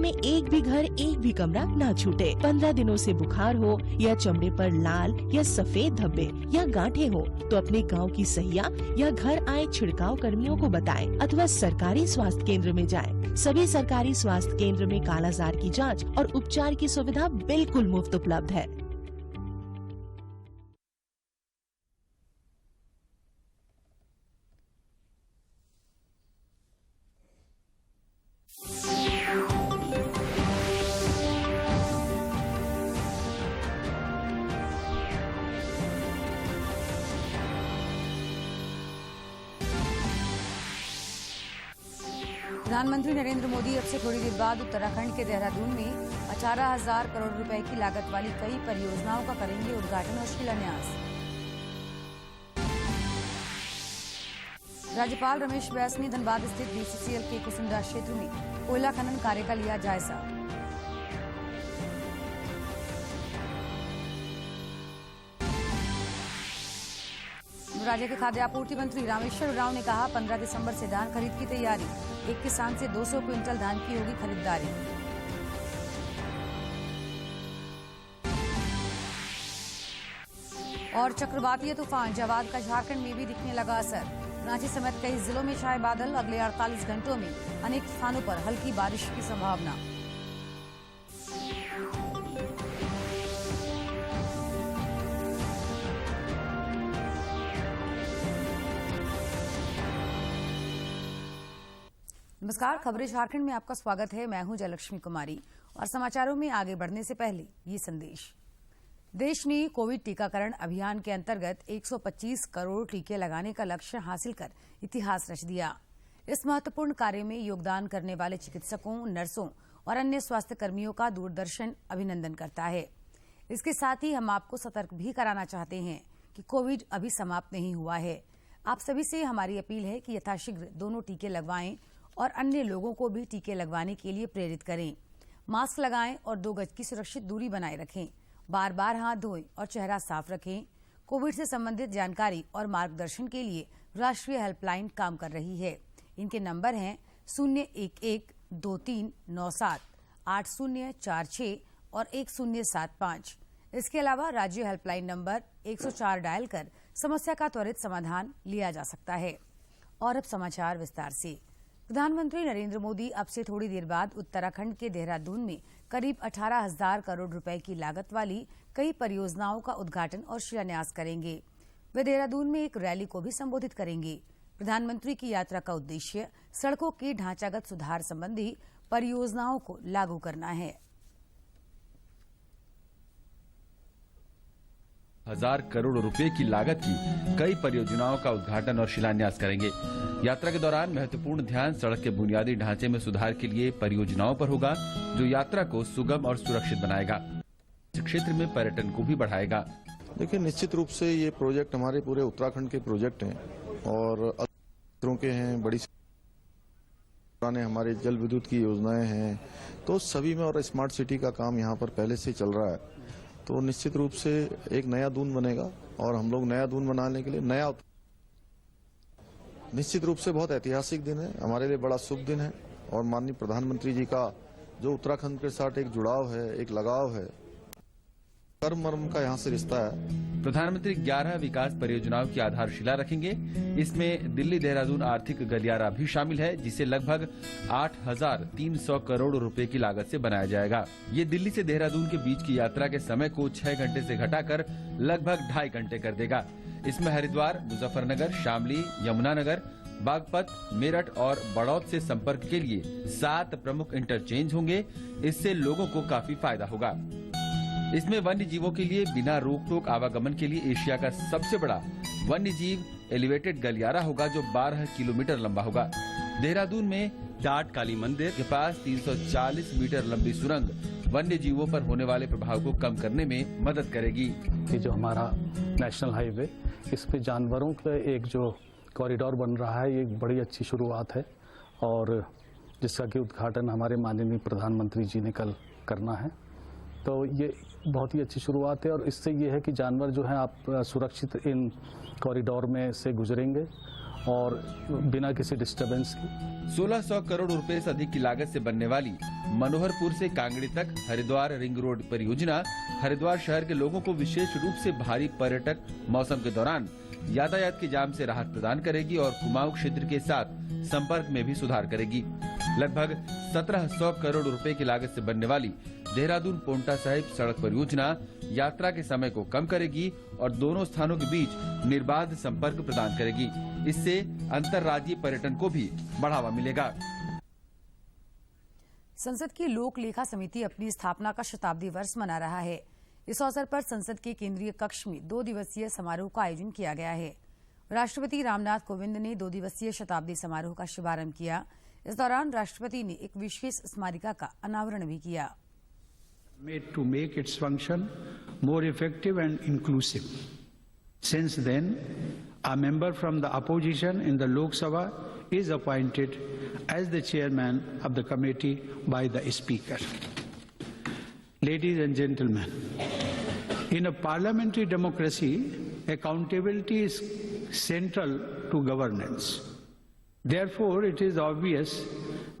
में एक भी घर, एक भी कमरा ना छूटे। 15 दिनों से बुखार हो या चमड़े पर लाल या सफेद धब्बे या गांठें हो तो अपने गांव की सहिया या घर आए छिड़काव कर्मियों को बताएं अथवा सरकारी स्वास्थ्य केंद्र में जाएं। सभी सरकारी स्वास्थ्य केंद्र में कालाजार की जांच और उपचार की सुविधा बिल्कुल मुफ्त उपलब्ध है। प्रधानमंत्री नरेंद्र मोदी अब से थोड़ी देर बाद उत्तराखंड के देहरादून में 18,000 करोड़ रुपए की लागत वाली कई परियोजनाओं का करेंगे उद्घाटन और शिलान्यास। राज्यपाल रमेश बैस ने धनबाद स्थित बीसीसीएल के कुसुंडा क्षेत्र में कोयला खनन कार्य का लिया जायजा। राज्य के खाद्य आपूर्ति मंत्री रामेश्वर उरांव ने कहा 15 दिसंबर से धान खरीद की तैयारी, एक किसान से 200 क्विंटल धान की होगी खरीदारी। और चक्रवातीय तूफान जवाद का झारखंड में भी दिखने लगा असर। रांची समेत कई जिलों में छाए बादल, अगले 48 घंटों में अनेक स्थानों पर हल्की बारिश की संभावना। नमस्कार, खबरें झारखंड में आपका स्वागत है। मैं हूं जयलक्ष्मी कुमारी और समाचारों में आगे बढ़ने से पहले ये संदेश। देश ने कोविड टीकाकरण अभियान के अंतर्गत 125 करोड़ टीके लगाने का लक्ष्य हासिल कर इतिहास रच दिया। इस महत्वपूर्ण कार्य में योगदान करने वाले चिकित्सकों, नर्सों और अन्य स्वास्थ्य कर्मियों का दूरदर्शन अभिनंदन करता है। इसके साथ ही हम आपको सतर्क भी कराना चाहते हैं कि कोविड अभी समाप्त नहीं हुआ है। आप सभी से हमारी अपील है कि यथाशीघ्र दोनों टीके लगवाएं और अन्य लोगों को भी टीके लगवाने के लिए प्रेरित करें। मास्क लगाएं और 2 गज की सुरक्षित दूरी बनाए रखें। बार बार हाथ धोएं और चेहरा साफ रखें। कोविड से संबंधित जानकारी और मार्गदर्शन के लिए राष्ट्रीय हेल्पलाइन काम कर रही है। इनके नंबर हैं 011-2397 8046 और 1075। इसके अलावा राज्य हेल्पलाइन नंबर 104 डायल कर समस्या का त्वरित समाधान लिया जा सकता है। और अब समाचार विस्तार से। प्रधानमंत्री नरेंद्र मोदी अब से थोड़ी देर बाद उत्तराखंड के देहरादून में करीब 18,000 करोड़ रुपए की लागत वाली कई परियोजनाओं का उद्घाटन और शिलान्यास करेंगे। वे देहरादून में एक रैली को भी संबोधित करेंगे। प्रधानमंत्री की यात्रा का उद्देश्य सड़कों के ढांचागत सुधार संबंधी परियोजनाओं को लागू करना है। 1,000 करोड़ रुपए की लागत की कई परियोजनाओं का उद्घाटन और शिलान्यास करेंगे। यात्रा के दौरान महत्वपूर्ण ध्यान सड़क के बुनियादी ढांचे में सुधार के लिए परियोजनाओं पर होगा, जो यात्रा को सुगम और सुरक्षित बनाएगा। इस क्षेत्र में पर्यटन को भी बढ़ाएगा। देखिए, निश्चित रूप से ये प्रोजेक्ट हमारे पूरे उत्तराखंड के प्रोजेक्ट हैं और क्षेत्रों के हैं, बड़ी पुराने हमारे जल विद्युत की योजनाएं हैं, तो सभी में और स्मार्ट सिटी का काम यहाँ पर पहले से चल रहा है। तो निश्चित रूप से एक नया दून बनेगा और हम लोग नया दून बनाने के लिए निश्चित रूप से बहुत ऐतिहासिक दिन है, हमारे लिए बड़ा शुभ दिन है। और माननीय प्रधानमंत्री जी का जो उत्तराखंड के साथ एक जुड़ाव है, एक लगाव है, कर्म मर्म का यहाँ से रिश्ता है। प्रधानमंत्री 11 विकास परियोजनाओं की आधारशिला रखेंगे। इसमें दिल्ली देहरादून आर्थिक गलियारा भी शामिल है, जिसे लगभग 8,300 करोड़ रुपए की लागत से बनाया जाएगा। ये दिल्ली से देहरादून के बीच की यात्रा के समय को 6 घंटे से घटाकर लगभग 2.5 घंटे कर देगा। इसमें हरिद्वार, मुजफ्फरनगर, शामली, यमुनानगर, बागपत, मेरठ और बड़ौद से संपर्क के लिए 7 प्रमुख इंटरचेंज होंगे। इससे लोगों को काफी फायदा होगा। इसमें वन्य जीवों के लिए बिना रोक टोक आवागमन के लिए एशिया का सबसे बड़ा वन्य जीव एलिवेटेड गलियारा होगा, जो 12 किलोमीटर लंबा होगा। देहरादून में जाट काली मंदिर के पास 340 मीटर लंबी सुरंग वन्य जीवों पर होने वाले प्रभाव को कम करने में मदद करेगी। कि जो हमारा नेशनल हाईवे, इस पे जानवरों का एक जो कॉरिडोर बन रहा है, ये एक बड़ी अच्छी शुरुआत है और जिसका कि उद्घाटन हमारे माननीय प्रधानमंत्री जी ने कल करना है। तो ये बहुत ही अच्छी शुरुआत है और इससे ये है कि जानवर जो है आप सुरक्षित इन कॉरिडोर में से गुजरेंगे और बिना किसी डिस्टरबेंस के। 1600 करोड़ रुपए से अधिक की लागत से बनने वाली मनोहरपुर से कांगड़ी तक हरिद्वार रिंग रोड परियोजना हरिद्वार शहर के लोगों को विशेष रूप से भारी पर्यटक मौसम के दौरान यातायात के जाम से राहत प्रदान करेगी और कुमाऊं क्षेत्र के साथ संपर्क में भी सुधार करेगी। लगभग 1700 करोड़ रुपए की लागत से बनने वाली देहरादून पोंटा साहिब सड़क परियोजना यात्रा के समय को कम करेगी और दोनों स्थानों के बीच निर्बाध संपर्क प्रदान करेगी। इससे अंतर्राज्यीय पर्यटन को भी बढ़ावा मिलेगा। संसद की लोक लेखा समिति अपनी स्थापना का शताब्दी वर्ष मना रहा है। इस अवसर पर संसद के केंद्रीय कक्ष में 2 दिवसीय समारोह का आयोजन किया गया है। राष्ट्रपति रामनाथ कोविंद ने 2 दिवसीय शताब्दी समारोह का शुभारंभ किया। इस दौरान राष्ट्रपति ने एक विशेष स्मारिका का अनावरण भी किया। Made to make its function more effective and inclusive. Since then, a member from the opposition in the Lok Sabha is appointed as the chairman of the committee by the Speaker. Ladies and gentlemen, in a parliamentary democracy, accountability is central to governance. Therefore, it is obvious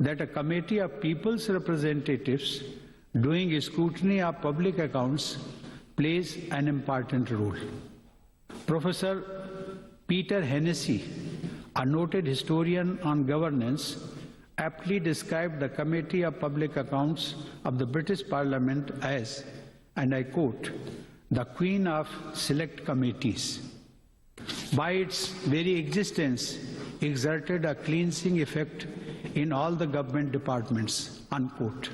that a committee of people's representatives doing scrutiny of public accounts plays an important role. Professor Peter Hennessy, a noted historian on governance, aptly described the Committee of Public Accounts of the British Parliament as, and I quote, the Queen of Select Committees. By its very existence, exerted a cleansing effect in all the government departments, unquote.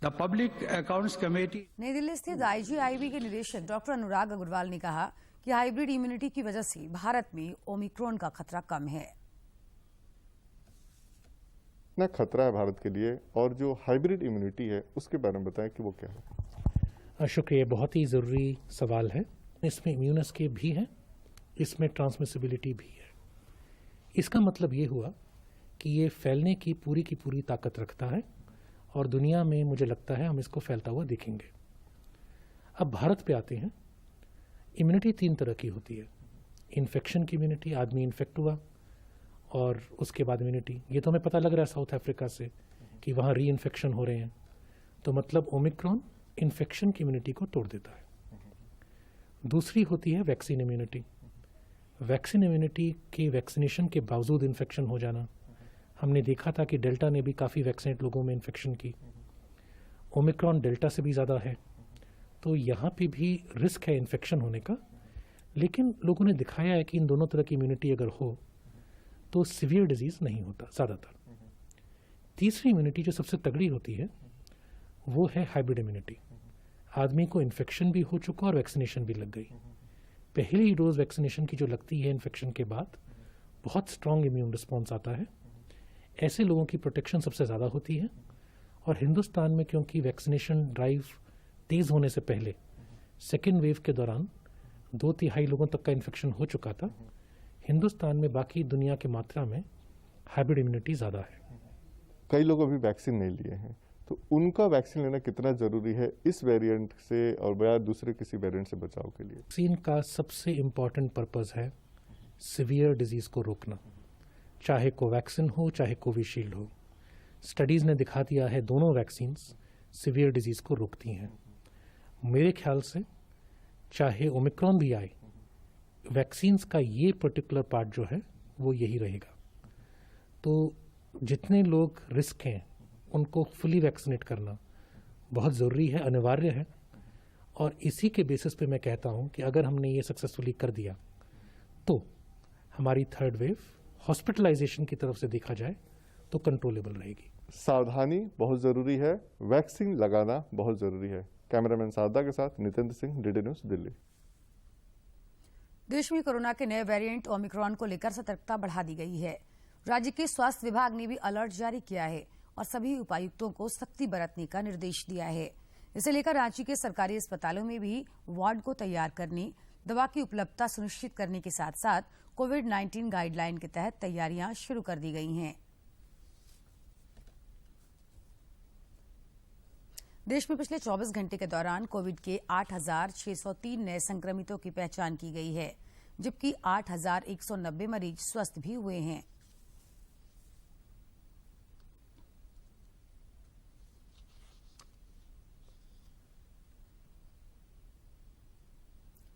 The Public Accounts Committee नई दिल्ली स्थित IGIB के निदेशक doctor अनुराग अग्रवाल ने कहा कि hybrid immunity की वजह से भारत में ओमिक्रॉन का खतरा कम है। ना खतरा है भारत के लिए, और जो हाइब्रिड इम्यूनिटी है उसके बारे में बताएं कि वो क्या है। शुक्रिया, बहुत ही ज़रूरी सवाल है। इसमें इम्यून एस्केप भी है, इसमें ट्रांसमिसिबिलिटी भी है। इसका मतलब ये हुआ कि ये फैलने की पूरी ताकत रखता है और दुनिया में मुझे लगता है हम इसको फैलता हुआ देखेंगे। अब भारत पे आते हैं। इम्यूनिटी 3 तरह की होती है। इन्फेक्शन की इम्यूनिटी, आदमी इन्फेक्ट हुआ और उसके बाद इम्यूनिटी। ये तो हमें पता लग रहा है साउथ अफ्रीका से कि वहाँ री इन्फेक्शन हो रहे हैं, तो मतलब ओमिक्रॉन इन्फेक्शन की इम्यूनिटी को तोड़ देता है। दूसरी होती है वैक्सीन इम्यूनिटी। वैक्सीन इम्यूनिटी के वैक्सीनेशन के बावजूद इन्फेक्शन हो जाना। हमने देखा था कि डेल्टा ने भी काफ़ी वैक्सीनेट लोगों में इन्फेक्शन की। ओमिक्रॉन डेल्टा से भी ज़्यादा है, तो यहाँ पे भी रिस्क है इन्फेक्शन होने का। लेकिन लोगों ने दिखाया है कि इन दोनों तरह की इम्यूनिटी अगर हो तो सीवियर डिजीज़ नहीं होता ज़्यादातर। तीसरी इम्यूनिटी जो सबसे तगड़ी होती है वो है हाइब्रिड इम्यूनिटी। आदमी को इन्फेक्शन भी हो चुका और वैक्सीनेशन भी लग गई। पहली डोज वैक्सीनेशन की जो लगती है इन्फेक्शन के बाद, बहुत स्ट्रॉन्ग इम्यून रिस्पॉन्स आता है। ऐसे लोगों की प्रोटेक्शन सबसे ज़्यादा होती है। और हिंदुस्तान में क्योंकि वैक्सीनेशन ड्राइव तेज़ होने से पहले सेकेंड वेव के दौरान 2/3 लोगों तक का इन्फेक्शन हो चुका था, हिंदुस्तान में बाकी दुनिया की मात्रा में हाइब्रिड इम्यूनिटी ज़्यादा है। कई लोग अभी वैक्सीन नहीं लिए हैं, तो उनका वैक्सीन लेना कितना जरूरी है इस वेरिएंट से और या दूसरे किसी वेरिएंट से बचाव के लिए? वैक्सीन का सबसे इम्पॉर्टेंट पर्पज़ है सीवियर डिजीज़ को रोकना, चाहे कोवैक्सिन हो चाहे कोविशील्ड हो। स्टडीज़ ने दिखा दिया है दोनों वैक्सीन्स सीवियर डिजीज़ को रोकती हैं। मेरे ख्याल से चाहे ओमिक्रॉन भी आए, वैक्सीन्स का ये पर्टिकुलर पार्ट जो है वो यही रहेगा। तो जितने लोग रिस्क हैं उनको फुली वैक्सीनेट करना बहुत ज़रूरी है, अनिवार्य है। और इसी के बेसिस पे मैं कहता हूँ कि अगर हमने ये सक्सेसफुली कर दिया तो हमारी थर्ड वेव हॉस्पिटलाइजेशन की तरफ से देखा जाए तो कंट्रोलेबल रहेगी। सावधानी बहुत जरूरी है, वैक्सीन लगाना बहुत जरूरी है। कैमरामैन शारदा के साथ नितेंद्र सिंह, डीडी न्यूज, दिल्ली। देश में कोरोना के नए वेरिएंट ओमिक्रॉन को लेकर सतर्कता बढ़ा दी गई है। राज्य के स्वास्थ्य विभाग ने भी अलर्ट जारी किया है और सभी उपायुक्तों को सख्ती बरतने का निर्देश दिया है। इसे लेकर रांची के सरकारी अस्पतालों में भी वार्ड को तैयार करने, दवा की उपलब्धता सुनिश्चित करने के साथ साथ कोविड-19 गाइडलाइन के तहत तैयारियां शुरू कर दी गई हैं। देश में पिछले 24 घंटे के दौरान कोविड के 8,603 नए संक्रमितों की पहचान की गई है। जबकि 8,190 मरीज स्वस्थ भी हुए हैं।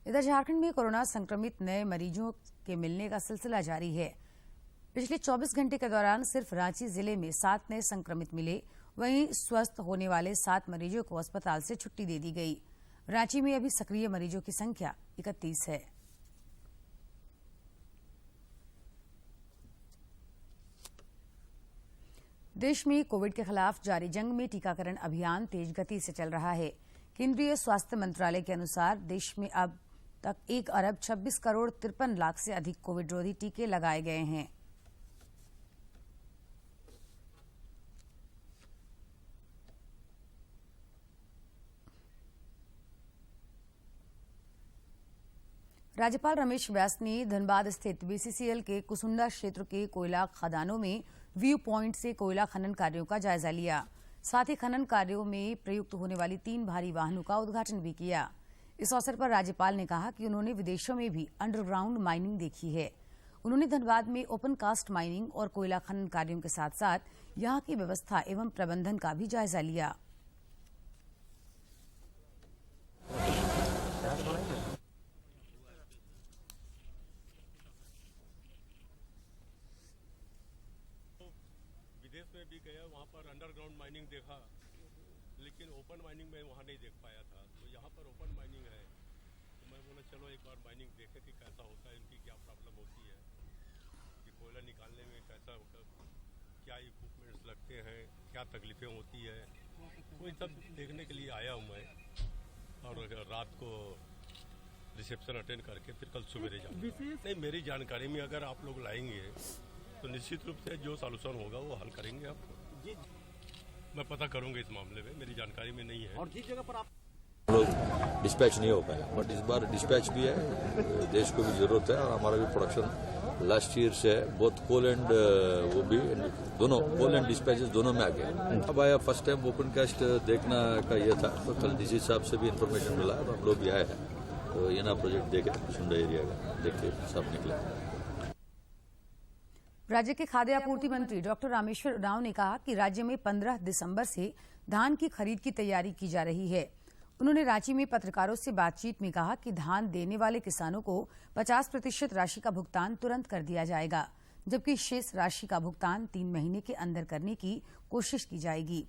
इधर झारखंड में कोरोना संक्रमित नए मरीजों के मिलने का सिलसिला जारी है। पिछले 24 घंटे के दौरान सिर्फ रांची जिले में 7 नए संक्रमित मिले। वहीं स्वस्थ होने वाले 7 मरीजों को अस्पताल से छुट्टी दे दी गई। रांची में अभी सक्रिय मरीजों की संख्या 31 है। देश में कोविड के खिलाफ जारी जंग में टीकाकरण अभियान तेज गति से चल रहा है। केंद्रीय स्वास्थ्य मंत्रालय के अनुसार देश में अब तक 1 अरब 26 करोड़ 53 लाख से अधिक कोविड रोधी टीके लगाए गए हैं। राज्यपाल रमेश व्यास ने धनबाद स्थित बीसीसीएल के कुसुंडा क्षेत्र के कोयला खदानों में व्यू पॉइंट से कोयला खनन कार्यों का जायजा लिया। साथ ही खनन कार्यों में प्रयुक्त होने वाली 3 भारी वाहनों का उद्घाटन भी किया। इस अवसर पर राज्यपाल ने कहा कि उन्होंने विदेशों में भी अंडरग्राउंड माइनिंग देखी है। उन्होंने धनबाद में ओपन कास्ट माइनिंग और कोयला खनन कार्यों के साथ साथ यहां की व्यवस्था एवं प्रबंधन का भी जायजा लिया। विदेश में भी गया, वहाँ पर अंडरग्राउंड माइनिंग देखा, लेकिन ओपन माइनिंग में वहाँ नहीं देख पाया था। तो यहाँ पर ओपन माइनिंग है, तो मैं बोला चलो एक बार माइनिंग देखे कि कैसा होता है, इनकी क्या प्रॉब्लम होती है, कि कोयला निकालने में कैसा होता, क्या इक्विपमेंट्स लगते हैं, क्या तकलीफें होती है, वो इन सब देखने के लिए आया हूँ मैं। और रात को रिसेप्शन अटेंड करके फिर कल सवेरे जाऊँगा। नहीं, मेरी जानकारी में अगर आप लोग लाएंगे तो निश्चित रूप से जो सॉल्यूशन होगा वो हल करेंगे आपको। मैं पता करूंगा इस मामले में, मेरी जानकारी में नहीं है। और जिस जगह पर आप लोग डिस्पैच नहीं हो पाया, बट इस बार डिस्पैच भी है, देश को भी जरूरत है और हमारा भी प्रोडक्शन लास्ट ईयर से है। बोथ कोल एंड वो भी दोनों कोल एंड डिस्पैचेस दोनों में आ गए। अब आया फर्स्ट टाइम ओपन कास्ट देखना का ये था, तो कल डीसी साहब से भी इंफॉर्मेशन मिला है, तो हम लोग भी आए हैं। तो ये ना प्रोजेक्ट देखे सुंडा एरिया का, देख के सब निकले। राज्य के खाद्य आपूर्ति मंत्री डॉक्टर रामेश्वर उरांव ने कहा कि राज्य में 15 दिसंबर से धान की खरीद की तैयारी की जा रही है। उन्होंने रांची में पत्रकारों से बातचीत में कहा कि धान देने वाले किसानों को 50% राशि का भुगतान तुरंत कर दिया जाएगा, जबकि शेष राशि का भुगतान 3 महीने के अंदर करने की कोशिश की जाएगी।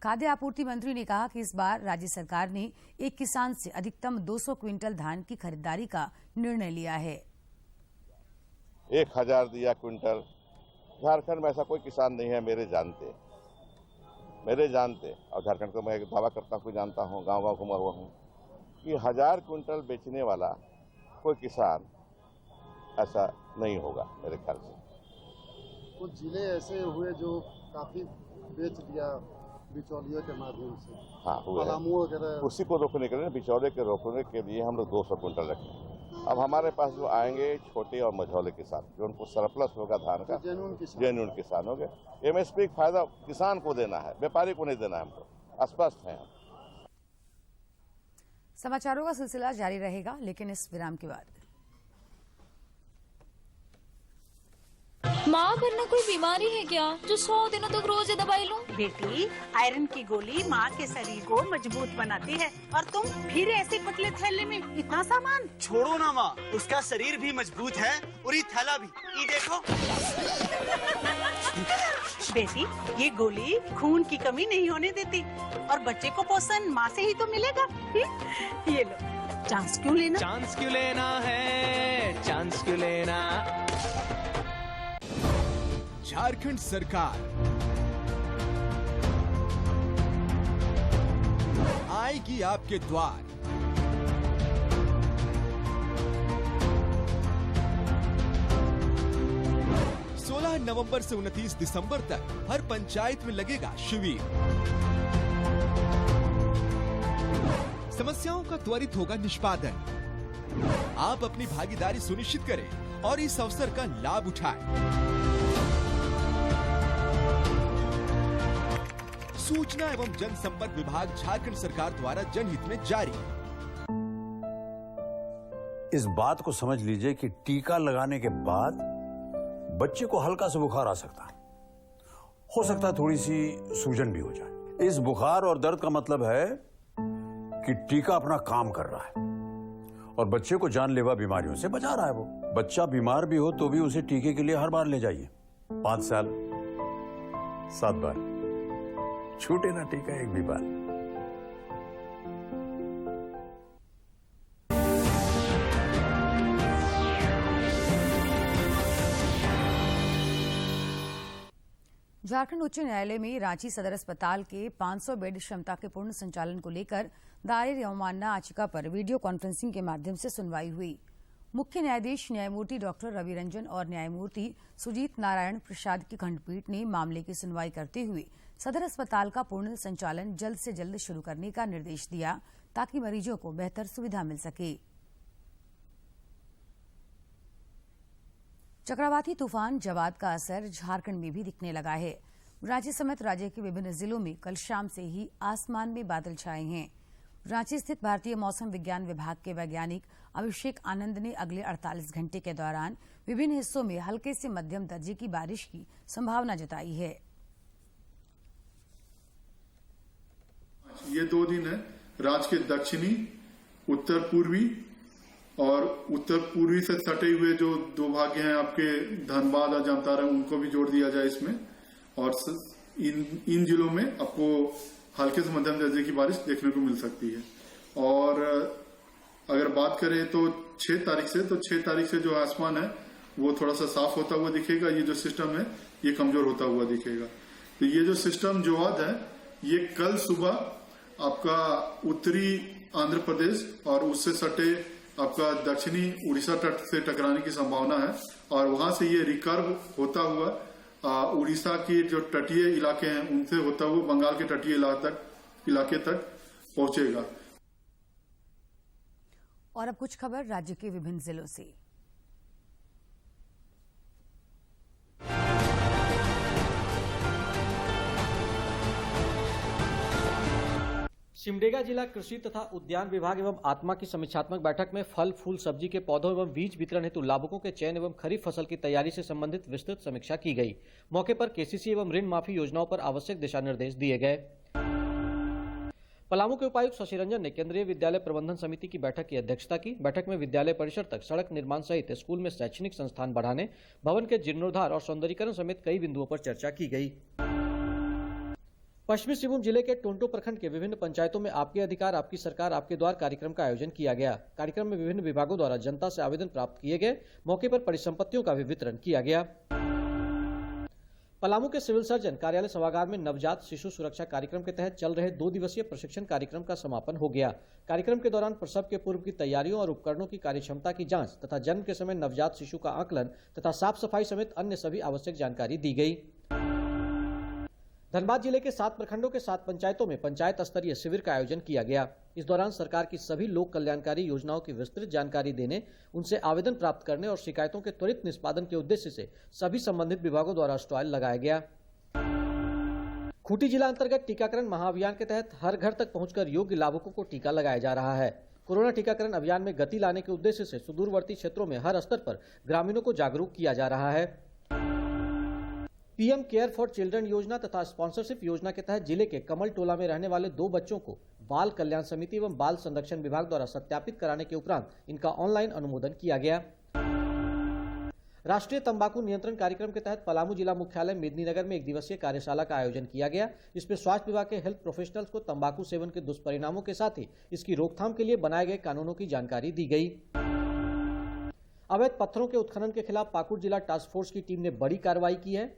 खाद्य आपूर्ति मंत्री ने कहा कि इस बार राज्य सरकार ने एक किसान से अधिकतम 200 क्विंटल धान की खरीदारी का निर्णय लिया है। 1000 दिया क्विंटल। झारखंड में ऐसा कोई किसान नहीं है मेरे जानते, और झारखंड को मैं दावा करता हूँ, जानता हूँ, गांव-गांव घुमा हुआ हूँ, कि 1000 क्विंटल बेचने वाला कोई किसान ऐसा नहीं होगा मेरे ख्याल से। कुछ जिले ऐसे हुए जो काफी बेच दिया बिचौलियों के माध्यम से। हाँ, हुए हैं। उसी को रोकने के लिए, बिचौले के रोकने के लिए हम लोग 200 क्विंटल रखें। अब हमारे पास जो आएंगे छोटे और मझौले किसान, जो उनको सरप्लस होगा धान का, जेन्युइन किसान हो गए। एमएसपी का फायदा किसान को देना है, व्यापारी को नहीं देना है। हमको स्पष्ट है। समाचारों का सिलसिला जारी रहेगा, लेकिन इस विराम के बाद। माँ, वरना कोई बीमारी है क्या जो 100 दिनों तक रोज दवाई लूं? बेटी, आयरन की गोली माँ के शरीर को मजबूत बनाती है, और तुम फिर ऐसे पतले थैले में इतना सामान। छोड़ो ना माँ, उसका शरीर भी मजबूत है और ये थैला भी। ये देखो। बेटी, ये गोली खून की कमी नहीं होने देती, और बच्चे को पोषण माँ से ही तो मिलेगा। ये लो, चांस क्यों लेना? चांस क्यों लेना है, चांस क्यों लेना। झारखंड सरकार आएगी आपके द्वार। नवंबर से 29 दिसंबर तक हर पंचायत में लगेगा शिविर। समस्याओं का त्वरित होगा निष्पादन। आप अपनी भागीदारी सुनिश्चित करें और इस अवसर का लाभ उठाएं। सूचना एवं जनसंपर्क विभाग झारखंड सरकार द्वारा जनहित में जारी। इस बात को समझ लीजिए कि टीका लगाने के बाद बच्चे को हल्का सा बुखार आ सकता है, हो सकता है थोड़ी सी सूजन भी हो जाए। इस बुखार और दर्द का मतलब है कि टीका अपना काम कर रहा है और बच्चे को जानलेवा बीमारियों से बचा रहा है। वो बच्चा बीमार भी हो तो भी उसे टीके के लिए हर बार ले जाइए। 5 साल 7 बार, छूटे ना टीका एक भी बार। झारखंड उच्च न्यायालय में रांची सदर अस्पताल के 500 बेड क्षमता के पूर्ण संचालन को लेकर दायर अवमानना याचिका पर वीडियो कॉन्फ्रेंसिंग के माध्यम से सुनवाई हुई। मुख्य न्यायाधीश न्यायमूर्ति डॉक्टर रवि रंजन और न्यायमूर्ति सुजीत नारायण प्रसाद की खंडपीठ ने मामले की सुनवाई करते हुए सदर अस्पताल का पूर्ण संचालन जल्द से जल्द शुरू करने का निर्देश दिया ताकि मरीजों को बेहतर सुविधा मिल सके। चक्रवाती तूफान जवाद का असर झारखंड में भी दिखने लगा है। रांची समेत राज्य के विभिन्न जिलों में कल शाम से ही आसमान में बादल छाए हैं। रांची स्थित भारतीय मौसम विज्ञान विभाग के वैज्ञानिक अभिषेक आनंद ने अगले 48 घंटे के दौरान विभिन्न हिस्सों में हल्के से मध्यम दर्जे की बारिश की संभावना जताई है। ये 2 दिन है राज्य के दक्षिणी, उत्तर पूर्वी और उत्तर पूर्वी से सटे हुए जो 2 भाग हैं आपके धनबाद और जामताड़ा, उनको भी जोड़ दिया जाए इसमें। और इन जिलों में आपको हल्के से मध्यम दर्जे की बारिश देखने को मिल सकती है। और अगर बात करें तो 6 तारीख से जो आसमान है वो थोड़ा सा साफ होता हुआ दिखेगा। ये जो सिस्टम है ये कमजोर होता हुआ दिखेगा। तो ये जो सिस्टम जोवाद है ये कल सुबह आपका उत्तरी आंध्र प्रदेश और उससे सटे आपका दक्षिणी उड़ीसा तट से टकराने की संभावना है और वहां से ये रिकर्व होता हुआ उड़ीसा की जो तटीय इलाके हैं उनसे होता हुआ बंगाल के तटीय इलाके तक पहुंचेगा। और अब कुछ खबर राज्य के विभिन्न जिलों से। सिमडेगा जिला कृषि तथा उद्यान विभाग एवं आत्मा की समीक्षात्मक बैठक में फल फूल सब्जी के पौधों एवं बीज वितरण हेतु लाभुकों के चयन एवं खरीफ फसल की तैयारी से संबंधित विस्तृत समीक्षा की गई। मौके पर केसीसी एवं ऋण माफी योजनाओं पर आवश्यक दिशा निर्देश दिए गए। पलामू के उपायुक्त शशि रंजन ने केंद्रीय विद्यालय प्रबंधन समिति की बैठक की अध्यक्षता की। बैठक में विद्यालय परिसर तक सड़क निर्माण सहित स्कूल में शैक्षणिक संस्थान बढ़ाने, भवन के जीर्णोद्धार और सौंदर्यीकरण समेत कई बिंदुओं पर चर्चा की गई। पश्चिमी सिंहभूम जिले के टोंटो प्रखंड के विभिन्न पंचायतों में आपके अधिकार आपकी सरकार आपके द्वार कार्यक्रम का आयोजन किया गया। कार्यक्रम में विभिन्न विभागों द्वारा जनता से आवेदन प्राप्त किए गए। मौके पर परिसंपत्तियों का भी वितरण किया गया। पलामू के सिविल सर्जन कार्यालय सभागार में नवजात शिशु सुरक्षा कार्यक्रम के तहत चल रहे 2 दिवसीय प्रशिक्षण कार्यक्रम का समापन हो गया। कार्यक्रम के दौरान प्रसव के पूर्व की तैयारियों और उपकरणों की कार्यक्षमता की जांच तथा जन्म के समय नवजात शिशु का आकलन तथा साफ सफाई समेत अन्य सभी आवश्यक जानकारी दी गई। धनबाद जिले के 7 प्रखंडों के 7 पंचायतों में पंचायत स्तरीय शिविर का आयोजन किया गया। इस दौरान सरकार की सभी लोक कल्याणकारी योजनाओं की विस्तृत जानकारी देने, उनसे आवेदन प्राप्त करने और शिकायतों के त्वरित निष्पादन के उद्देश्य से सभी संबंधित विभागों द्वारा स्टॉल लगाया गया। खूंटी जिला अंतर्गत टीकाकरण महाअभियान के तहत हर घर तक पहुंचकर योग्य लाभुकों को टीका लगाया जा रहा है। कोरोना टीकाकरण अभियान में गति लाने के उद्देश्य से सुदूरवर्ती क्षेत्रों में हर स्तर पर ग्रामीणों को जागरूक किया जा रहा है। पीएम केयर फॉर चिल्ड्रन योजना तथा स्पॉन्सरशिप योजना के तहत जिले के कमल टोला में रहने वाले 2 बच्चों को बाल कल्याण समिति एवं बाल संरक्षण विभाग द्वारा सत्यापित कराने के उपरांत इनका ऑनलाइन अनुमोदन किया गया। राष्ट्रीय तंबाकू नियंत्रण कार्यक्रम के तहत पलामू जिला मुख्यालय मेदिनीनगर में 1 दिवसीय कार्यशाला का आयोजन किया गया। इसमें स्वास्थ्य विभाग के हेल्थ प्रोफेशनल्स को तंबाकू सेवन के दुष्परिणामों के साथ ही इसकी रोकथाम के लिए बनाए गए कानूनों की जानकारी दी गई। अवैध पत्थरों के उत्खनन के खिलाफ पाकुड़ जिला टास्क फोर्स की टीम ने बड़ी कार्रवाई की है।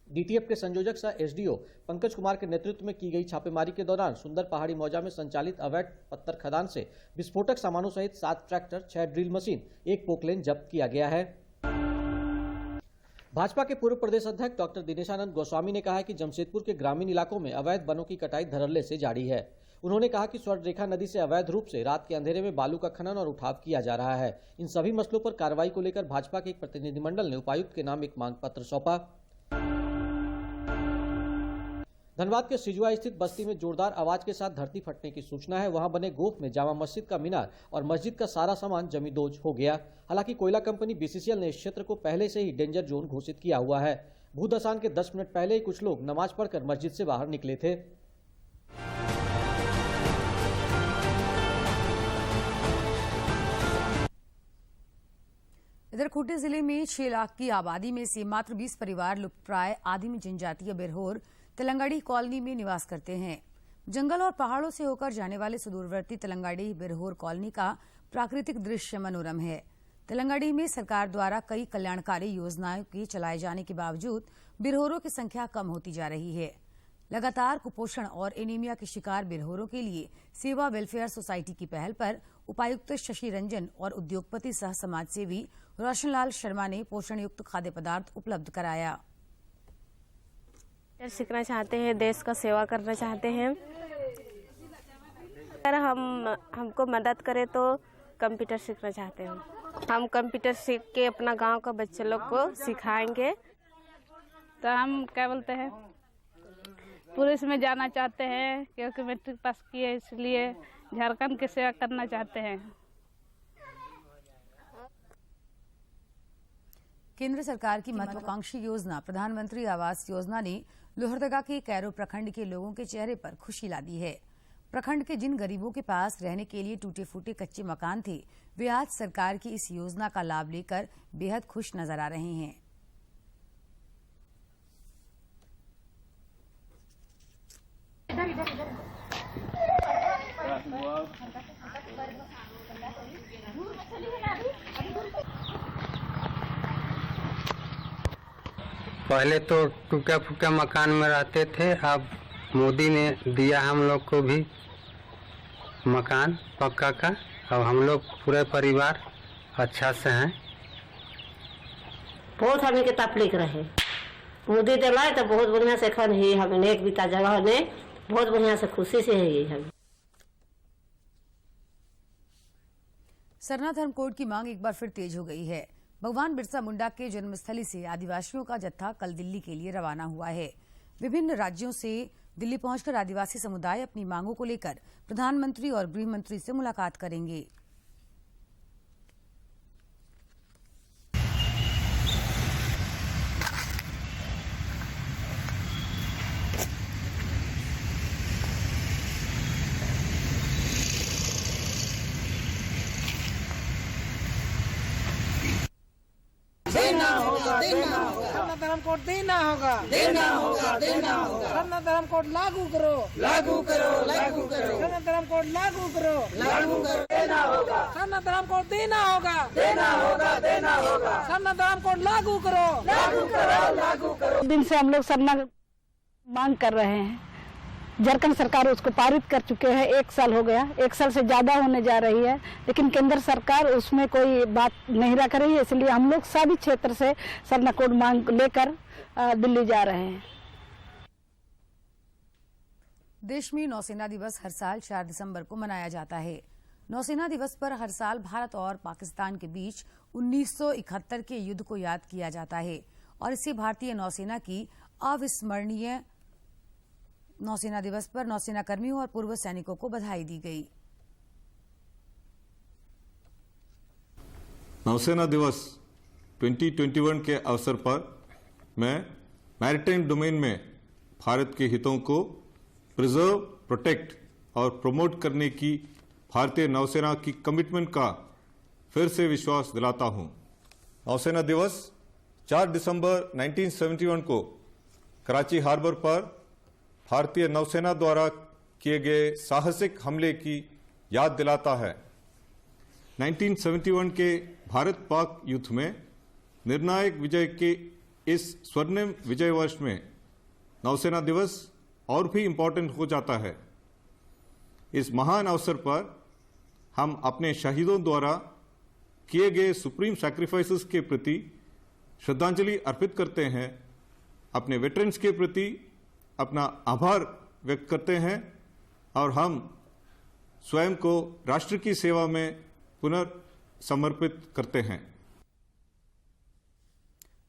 डीटीएफ के संयोजक सह एसडीओ पंकज कुमार के नेतृत्व में की गई छापेमारी के दौरान सुंदर पहाड़ी मौजा में संचालित अवैध पत्थर खदान से विस्फोटक सामानों सहित 7 ट्रैक्टर, 6 ड्रिल मशीन, 1 पोकलेन जब्त किया गया है। भाजपा के पूर्व प्रदेश अध्यक्ष डॉक्टर दिनेशानंद गोस्वामी ने कहा है कि जमशेदपुर के ग्रामीण इलाकों में अवैध वनों की कटाई धड़ल्ले से जारी है। उन्होंने कहा कि स्वर्ण रेखा नदी से अवैध रूप से रात के अंधेरे में बालू का खनन और उठाव किया जा रहा है। इन सभी मसलों पर कार्रवाई को लेकर भाजपा के एक प्रतिनिधिमंडल ने उपायुक्त के नाम एक मांग पत्र सौंपा। धनबाद के सिजुआ स्थित बस्ती में जोरदार आवाज के साथ धरती फटने की सूचना है। वहां बने गोफ में जामा मस्जिद का मीनार और मस्जिद का सारा सामान जमींदोज हो गया। हालांकि कोयला कंपनी बीसीसीएल ने इस क्षेत्र को पहले से ही डेंजर जोन घोषित किया हुआ है। भूदसान के 10 मिनट पहले ही कुछ लोग नमाज पढ़कर मस्जिद से बाहर निकले थे। इधर खूंटी जिले में 6 लाख की आबादी में से मात्र 20 परिवार लुप्तप्राय आदिम जनजातीय बिरहोर तेलंगाड़ी कॉलोनी में निवास करते हैं। जंगल और पहाड़ों से होकर जाने वाले सुदूरवर्ती तेलंगाड़ी बिरहोर कॉलोनी का प्राकृतिक दृश्य मनोरम है। तेलंगाड़ी में सरकार द्वारा कई कल्याणकारी योजनाओं के चलाए जाने के बावजूद बिरहोरों की संख्या कम होती जा रही है। लगातार कुपोषण और एनीमिया के शिकार बिरहोरों के लिए सेवा वेलफेयर सोसाइटी की पहल पर उपायुक्त शशि रंजन और उद्योगपति सह समाजसेवी रोशनलाल शर्मा ने पोषण युक्त खाद्य पदार्थ उपलब्ध कराया। सीखना चाहते हैं, देश का सेवा करना चाहते हैं। अगर हमको मदद करे तो कंप्यूटर सीखना चाहते हैं। हम कंप्यूटर सीख के अपना गांव का बच्चे लोग को सिखाएंगे। तो हम क्या बोलते हैं, पुलिस में जाना चाहते हैं क्योंकि मैट्रिक पास किए, इसलिए झारखंड की सेवा करना चाहते हैं। केंद्र सरकार की महत्वाकांक्षी योजना प्रधानमंत्री आवास योजना ने लोहरदगा के कैरो प्रखंड के लोगों के चेहरे पर खुशी ला दी है। प्रखंड के जिन गरीबों के पास रहने के लिए टूटे फूटे कच्चे मकान थे, वे आज सरकार की इस योजना का लाभ लेकर बेहद खुश नजर आ रहे हैं। पहले तो टूटा फूटा मकान में रहते थे, अब मोदी ने दिया हम लोग को भी मकान पक्का का। अब हम लोग पूरे परिवार अच्छा से हैं। बहुत हमें के तकलीफ रहे, मोदी दिलाए तो बहुत बढ़िया से खन ही हमें एक बीता जगह ने बहुत बढ़िया से खुशी से है ये हम। सरना धर्म कोड की मांग एक बार फिर तेज हो गई है। भगवान बिरसा मुंडा के जन्मस्थली से आदिवासियों का जत्था कल दिल्ली के लिए रवाना हुआ है। विभिन्न राज्यों से दिल्ली पहुंचकर आदिवासी समुदाय अपनी मांगों को लेकर प्रधानमंत्री और गृह मंत्री से मुलाकात करेंगे। देना होगा, देना होगा, सरना धर्म कोड देना होगा, देना होगा, देना होगा, सरना धर्म कोड लागू करो, लागू करो, लागू करो, सरना धर्म कोड लागू करो, लागू करो, देना होगा, सरना धर्म कोड देना होगा, देना होगा, देना होगा, सरना धर्म कोड लागू करो, लागू करो, लागू करो। दिन से हम लोग सरना मांग कर रहे हैं। झारखंड सरकार उसको पारित कर चुके हैं, 1 साल हो गया, 1 साल से ज्यादा होने जा रही है, लेकिन केंद्र सरकार उसमें कोई बात नहीं रख रही है। इसलिए हम लोग सभी क्षेत्र से सरना कोड मांग लेकर दिल्ली जा रहे हैं। देश में नौसेना दिवस हर साल 4 दिसंबर को मनाया जाता है। नौसेना दिवस पर हर साल भारत और पाकिस्तान के बीच 1971 के युद्ध को याद किया जाता है और इससे भारतीय नौसेना की अविस्मरणीय नौसेना दिवस पर नौसेना कर्मियों और पूर्व सैनिकों को बधाई दी गई। नौसेना दिवस 2021 के अवसर पर मैं मैरीटाइम डोमेन में भारत के हितों को प्रिजर्व, प्रोटेक्ट और प्रमोट करने की भारतीय नौसेना की कमिटमेंट का फिर से विश्वास दिलाता हूं। नौसेना दिवस 4 दिसंबर 1971 को कराची हार्बर पर भारतीय नौसेना द्वारा किए गए साहसिक हमले की याद दिलाता है। 1971 के भारत पाक युद्ध में निर्णायक विजय के इस स्वर्णिम विजय वर्ष में नौसेना दिवस और भी इम्पोर्टेंट हो जाता है। इस महान अवसर पर हम अपने शहीदों द्वारा किए गए सुप्रीम सैक्रिफाइसेस के प्रति श्रद्धांजलि अर्पित करते हैं, अपने वेटरन्स के प्रति अपना आभार व्यक्त करते हैं और हम स्वयं को राष्ट्र की सेवा में पुनर्समर्पित करते हैं।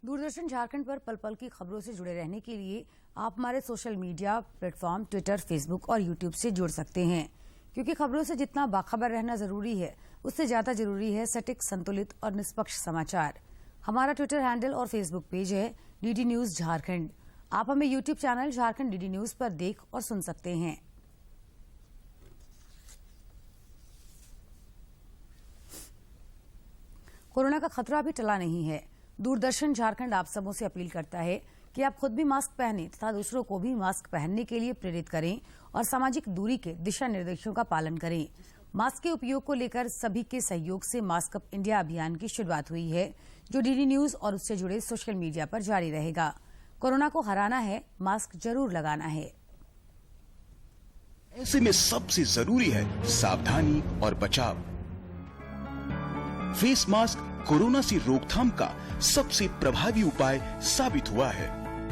दूरदर्शन झारखंड पर पल पल की खबरों से जुड़े रहने के लिए आप हमारे social media platform Twitter, Facebook और यूट्यूब से जुड़ सकते हैं, क्योंकि खबरों से जितना बाखबर रहना जरूरी है, उससे ज्यादा जरूरी है सटीक, संतुलित और निष्पक्ष समाचार। हमारा ट्विटर हैंडल और फेसबुक पेज है डीडी न्यूज झारखंड। आप हमें YouTube channel Jharkhand DD news पर देख और सुन सकते हैं। कोरोना का खतरा भी टला नहीं है। दूरदर्शन झारखंड आप सबों से अपील करता है कि आप खुद भी मास्क पहनें तथा दूसरों को भी मास्क पहनने के लिए प्रेरित करें और सामाजिक दूरी के दिशा निर्देशों का पालन करें। मास्क के उपयोग को लेकर सभी के सहयोग से मास्क अप इंडिया अभियान की शुरुआत हुई है, जो डीडी न्यूज और उससे जुड़े सोशल मीडिया पर जारी रहेगा। कोरोना को हराना है, मास्क जरूर लगाना है। ऐसे में सबसे जरूरी है सावधानी और बचाव। फेस मास्क कोरोना से रोकथाम का सबसे प्रभावी उपाय साबित हुआ है।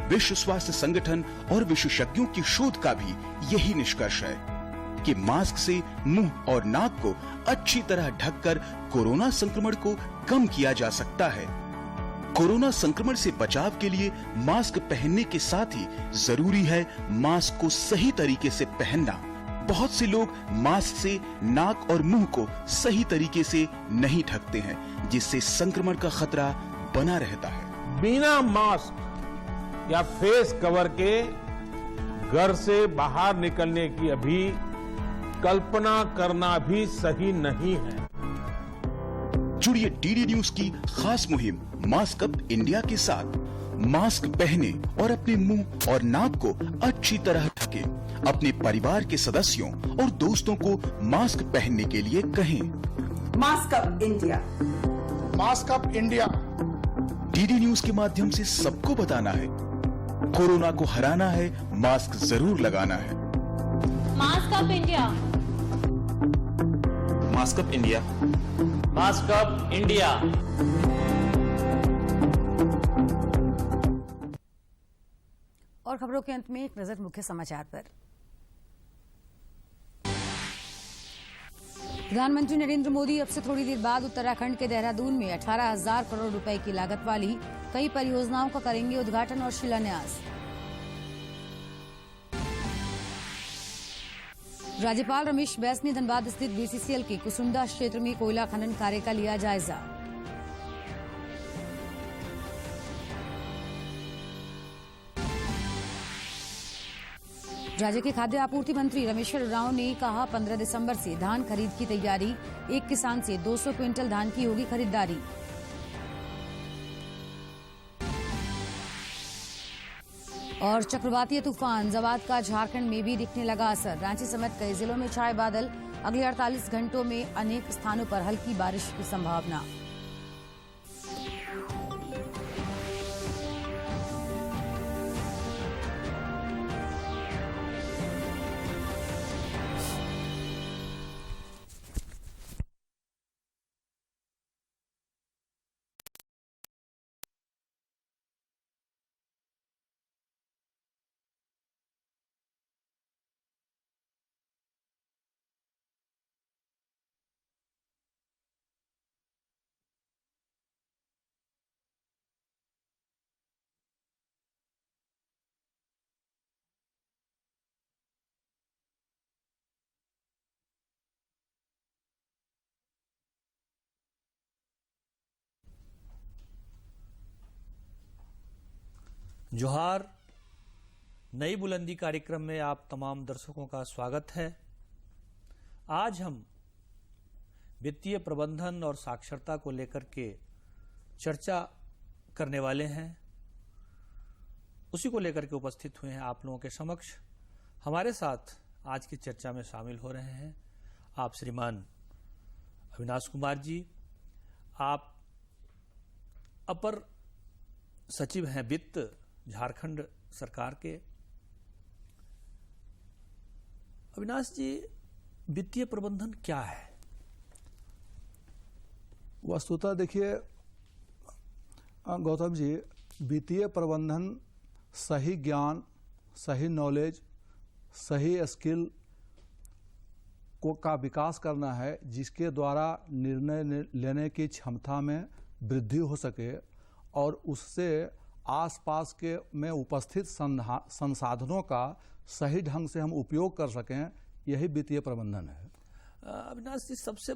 विश्व स्वास्थ्य संगठन और विशेषज्ञों की शोध का भी यही निष्कर्ष है कि मास्क से मुंह और नाक को अच्छी तरह ढककर कोरोना संक्रमण को कम किया जा सकता है। कोरोना संक्रमण से बचाव के लिए मास्क पहनने के साथ ही जरूरी है मास्क को सही तरीके से पहनना। बहुत से लोग मास्क से नाक और मुंह को सही तरीके से नहीं ढकते हैं, जिससे संक्रमण का खतरा बना रहता है। बिना मास्क या फेस कवर के घर से बाहर निकलने की अभी कल्पना करना भी सही नहीं है। जुड़िए डीडी न्यूज की खास मुहिम मास्क अप इंडिया के साथ। मास्क पहने और अपने मुंह और नाक को अच्छी तरह ढकें। अपने परिवार के सदस्यों और दोस्तों को मास्क पहनने के लिए कहें। Mask up India, mask up India. DD news के माध्यम से सबको बताना है, कोरोना को हराना है, मास्क जरूर लगाना है। Mask up India, mask up India, mask up India. और खबरों के अंत में एक नजर मुख्य समाचार पर। प्रधानमंत्री नरेंद्र मोदी अब से थोड़ी देर बाद उत्तराखंड के देहरादून में 18,000 करोड़ रुपए की लागत वाली कई परियोजनाओं का करेंगे उद्घाटन और शिलान्यास। राज्यपाल रमेश बैस ने धनबाद स्थित बीसीसीएल के कुसुंडा क्षेत्र में कोयला खनन कार्य का लिया जायजा। राज्य के खाद्य आपूर्ति मंत्री रामेश्वर उरांव ने कहा 15 दिसंबर से धान खरीद की तैयारी, एक किसान से 200 क्विंटल धान की होगी खरीदारी। और चक्रवातीय तूफान जवाद का झारखंड में भी दिखने लगा असर। रांची समेत कई जिलों में छाए बादल, अगले 48 घंटों में अनेक स्थानों पर हल्की बारिश की संभावना। जोहार, नई बुलंदी कार्यक्रम में आप तमाम दर्शकों का स्वागत है। आज हम वित्तीय प्रबंधन और साक्षरता को लेकर के चर्चा करने वाले हैं। उसी को लेकर के उपस्थित हुए हैं आप लोगों के समक्ष। हमारे साथ आज की चर्चा में शामिल हो रहे हैं आप श्रीमान अविनाश कुमार जी, आप अपर सचिव हैं वित्त झारखंड सरकार के। अविनाश जी, वित्तीय प्रबंधन क्या है? वस्तुतः देखिए गौतम जी, वित्तीय प्रबंधन सही ज्ञान, सही नॉलेज, सही स्किल का विकास करना है, जिसके द्वारा निर्णय लेने की क्षमता में वृद्धि हो सके और उससे आसपास के में उपस्थित संसाधनों का सही ढंग से हम उपयोग कर सकें, यही वित्तीय प्रबंधन है। अविनाश जी, सबसे